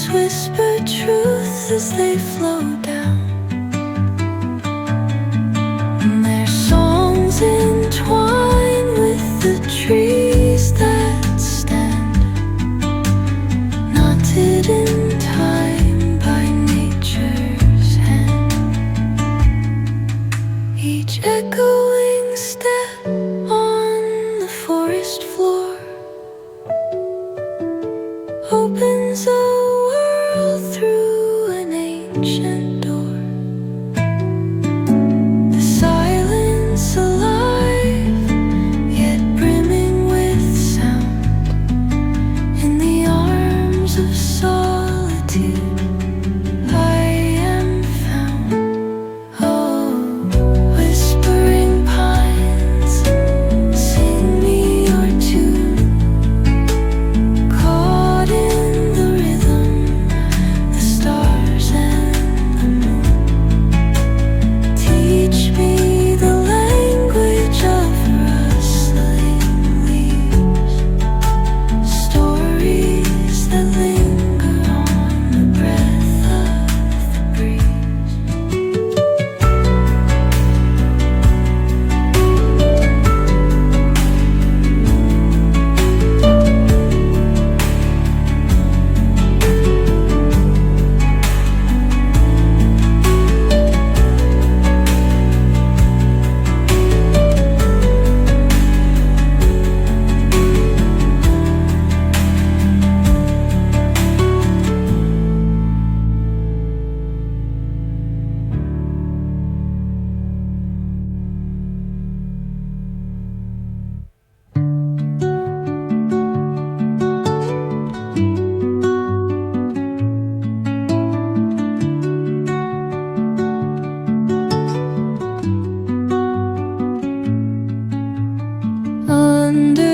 whisper truths as they flow down, and their songs entwine with the trees that stand, knotted in time by nature's hand. Each echoing step on the forest floor opens a world through an ancient door. The silence alive, yet brimming with sound. In the arms of solitude I am found. Oh, whispering pines, sing me your tune. Caught in the rhythm, the stars and the moon teach me the language of rustling leaves, stories that linger on the breath of the breeze. Under